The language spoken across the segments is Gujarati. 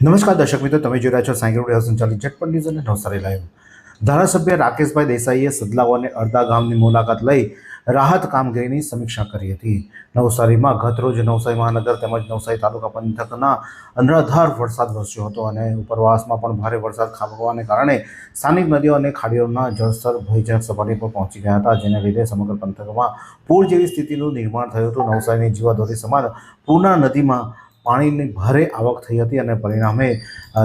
નમસ્કાર દર્શક મિત્રો, તમે જોઈ રહ્યા છો સાંઈ ગ્રુપ સંચાલિત ઝટપટ ન્યૂઝ અને નવસારી લાઈવ. ધારાસભ્ય રાકેશભાઈ દેસાઈએ સદલાવ અને અડધા ગામની મુલાકાત લઈ રાહત કામગીરીની સમીક્ષા કરી હતી. નવસારીમાં ગતરોજ નવસારી મહાનગર તેમજ નવસારી તાલુકા પંથકના અનરાધાર વરસાદ વરસ્યો હતો અને ઉપરવાસમાં પણ ભારે વરસાદ ખાબકવાને કારણે સ્થાનિક નદીઓ અને ખાડીઓના જળસ્તર ભયજનક સપાટી પર પહોંચી ગયા હતા, જેને લીધે સમગ્ર પંથકમાં પૂર જેવી સ્થિતિનું નિર્માણ થયું હતું. નવસારીની જીવાદોરી સમાન પૂર્ણા નદીમાં પાણીની ભારે આવક થઈ હતી અને પરિણામે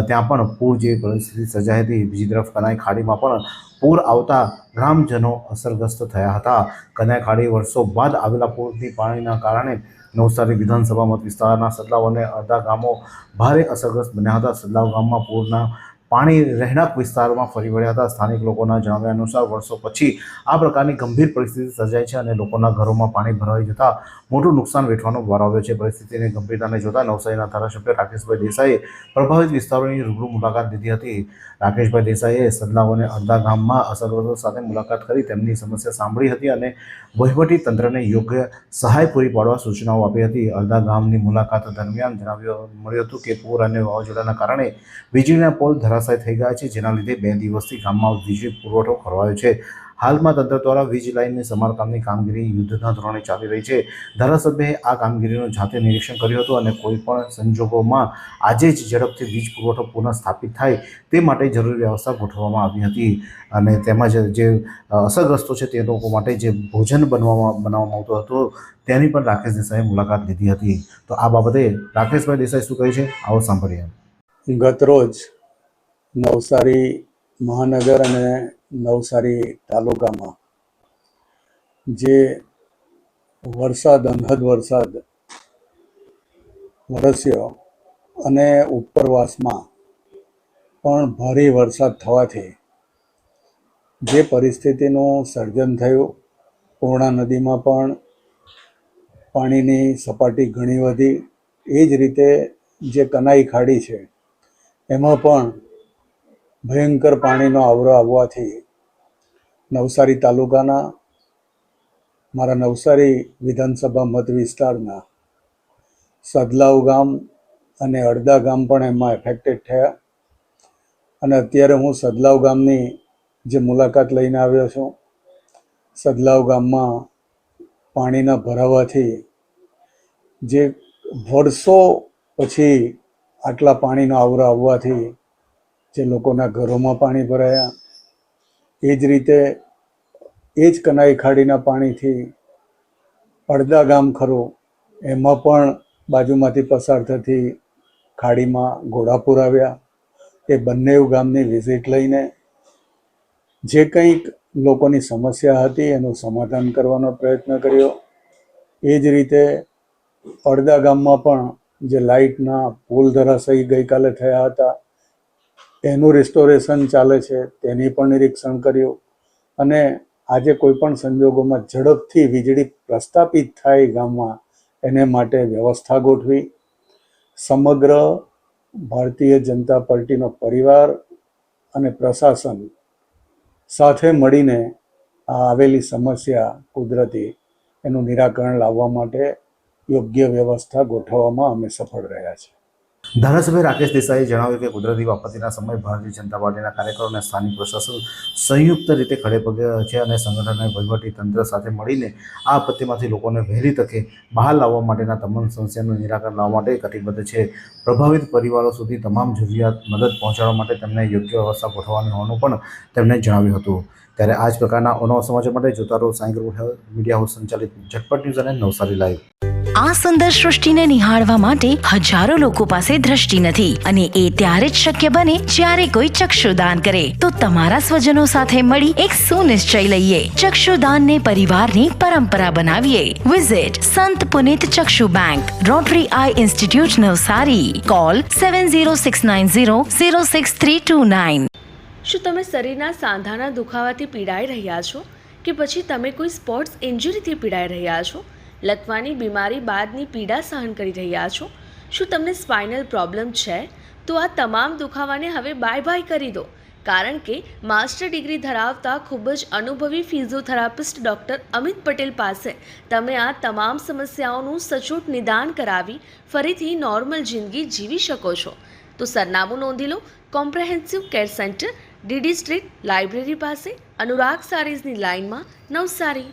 ત્યાં પણ પૂર જેવી પરિસ્થિતિ સર્જાઈ હતી. બીજી તરફ કનાઈ ખાડીમાં પણ પૂર આવતા ગ્રામજનો અસરગ્રસ્ત થયા હતા. કનાઈ ખાડી વર્ષો બાદ આવેલા પૂરથી પાણીના કારણે નવસારી વિધાનસભા મત વિસ્તારના સદલાવ અને અડધા ગામો ભારે અસરગ્રસ્ત બન્યા હતા. સદલાવ ગામમાં પૂરના પાણી રહેણાંક વિસ્તારમાં ફરી વળ્યા હતા. સ્થાનિક લોકોના જણાવ્યા અનુસાર વર્ષો પછી આ પ્રકારની ગંભીર પરિસ્થિતિ સર્જાઈ છે અને લોકોના ઘરોમાં પાણી ભરાઈ જતા મોટું નુકસાન વેઠવાનો વારો આવ્યો છે. પરિસ્થિતિની ગંભીરતાને જોતા નવસારીના ધારાસભ્ય રાકેશભાઈ દેસાઈએ પ્રભાવિત વિસ્તારોની રૂબરૂ મુલાકાત લીધી હતી. રાકેશભાઈ દેસાઈએ સદલાવ અને અડધા ગામમાં અસરગ્રસ્તો સાથે મુલાકાત કરી તેમની સમસ્યા સાંભળી હતી અને વહીવટી તંત્રને યોગ્ય સહાય પૂરી પાડવા સૂચનાઓ આપી હતી. અડધા ગામની મુલાકાત દરમિયાન મળ્યું હતું કે પૂર અને વાવાઝોડાના કારણે વીજળીના પોલ ધરાશાયી થઈ ગયા છે, જેના લીધે 2 દિવસથી ગામમાં વીજળી પુરવઠો ખોરવાયો છે. હાલમાં તંત્ર દ્વારા વીજ લાઇનની સમારકામની કામગીરી યુદ્ધના ધોરણે ચાલી રહી છે. ધારાસભ્યએ આ કામગીરીનું જાતે નિરીક્ષણ કર્યું હતું અને કોઈ પણ સંજોગોમાં આજે જ ઝડપથી વીજ પુરવઠો પુનઃ સ્થાપિત થાય તે માટે જરૂરી વ્યવસ્થા ગોઠવવામાં આવી હતી અને તેમજ જે અસરગ્રસ્તો છે તે લોકો માટે જે ભોજન બનાવવામાં આવતું હતું તેની પણ રાકેશ દેસાઈએ મુલાકાત લીધી હતી. તો આ બાબતે રાકેશભાઈ દેસાઈ શું કહે છે, આવો સાંભળીએ. ગતરોજ નવસારી મહાનગર અને નવસારી તાલુકામાં જે અનહદ વરસાદ વરસ્યો અને ઉપરવાસમાં પણ ભારે વરસાદ થવાથી જે પરિસ્થિતિનું સર્જન થયું, પૂર્ણા નદીમાં પણ પાણીની સપાટી ઘણી વધી. એ જ રીતે જે કનાઈ ખાડી છે એમાં પણ ભયંકર પાણીનો આવરો આવવાથી નવસારી તાલુકાના મારા નવસારી વિધાનસભા મત વિસ્તારના સદલાવ ગામ અને અડધા ગામ પણ એમાં એફેક્ટેડ થયા અને અત્યારે હું સદલાવ ગામની જે મુલાકાત લઈને આવ્યો છું. સદલાવ ગામમાં પાણીના ભરાવાથી જે વર્ષો પછી આટલા પાણીનો આવરો આવવાથી જે લોકોના ઘરોમાં પાણી ભરાયા, એ જ રીતે એ જ કનાઈ ખાડીના પાણીથી અડધા ગામ ખરું એમાં પણ બાજુમાંથી પસાર થતી ખાડીમાં ઘોડાપુર આવ્યા. એ બંને ગામની વિઝિટ લઈને જે કંઈક લોકોની સમસ્યા હતી એનું સમાધાન કરવાનો પ્રયત્ન કર્યો. એ જ રીતે અડધા ગામમાં પણ જે લાઇટના પોલ ધરાશાયી ગઈકાલે થયા હતા એનું રિસ્ટોરેશન ચાલે છે, તેની પણ નિરીક્ષણ કર્યું અને આજે કોઈ પણ સંજોગોમાં ઝડપથી વીજળી પ્રસ્થાપિત થાય ગામમાં એને માટે વ્યવસ્થા ગોઠવી. સમગ્ર ભારતીય જનતા પાર્ટીનો પરિવાર અને પ્રશાસન સાથે મળીને આ આવેલી સમસ્યા કુદરતી એનું નિરાકરણ લાવવા માટે યોગ્ય વ્યવસ્થા ગોઠવવામાં અમે સફળ રહ્યા છીએ. ધારાસભ્ય રાકેશ દેસાઈએ જણાવ્યું કે કુદરતી આપત્તિના સમયે ભારતીય જનતા પાર્ટીના કાર્યકરો અને સ્થાનિક પ્રશાસન સંયુક્ત રીતે ખડે પગે છે અને સંગઠન અને વહીવટી તંત્ર સાથે મળીને આ આપત્તિમાંથી લોકોને વહેલી તકે બહાર લાવવા માટેના તમામ સમસ્યાનું નિરાકરણ લાવવા માટે કટિબદ્ધ છે. પ્રભાવિત પરિવારો સુધી તમામ જરૂરિયાત મદદ પહોંચાડવા માટે તેમને યોગ્ય વ્યવસ્થા ગોઠવવાની હોવાનું પણ તેમણે જણાવ્યું હતું. ત્યારે આ જ પ્રકારના અવનવા સમાચાર માટે જોતા રહો સાંઈ ગ્રુપ મીડિયા હાઉસ સંચાલિત ઝટપટ ન્યૂઝ અને નવસારી લાઈવ. આ સુંદર સૃષ્ટિને નિહાળવા માટે હજારો લોકો પાસે દ્રષ્ટિ નથી અને એ ત્યારે જ શક્ય બને જ્યારે કોઈ ચક્ષુદાન કરે. તો તમારા સ્વજનો સાથે મળી એક સુનિશ્ચય લઈએ, ચક્ષુદાનને પરિવારની પરંપરા બનાવીએ. Visit Sant Punit Chakshu bank, Rotary eye institute Navsari. Call 7069006329. શું તમે શરીરના સાંધાના દુખાવાથી પીડાઈ રહ્યા છો કે પછી તમે કોઈ સ્પોર્ટ્સ ઇન્જરીથી પીડાઈ રહ્યા છો? લકવાની બીમારી બાદની પીડા સહન કરી રહ્યા છો? શું તમને સ્પાઇનલ પ્રોબ્લેમ છે? તો આ તમામ દુખાવાને હવે બાય કરી દો, કારણ કે માસ્ટર ડિગ્રી ધરાવતા ખૂબ જ અનુભવી ફિઝિયોથેરાપિસ્ટ ડૉક્ટર અમિત પટેલ પાસે તમે આ તમામ સમસ્યાઓનું સચોટ નિદાન કરાવી ફરીથી નોર્મલ જિંદગી જીવી શકો છો. તો સરનામું નોંધી લો. Comprehensive care centre, DD street, library પાસે, અનુરાગ સારીઝની લાઇનમાં, નવસારી.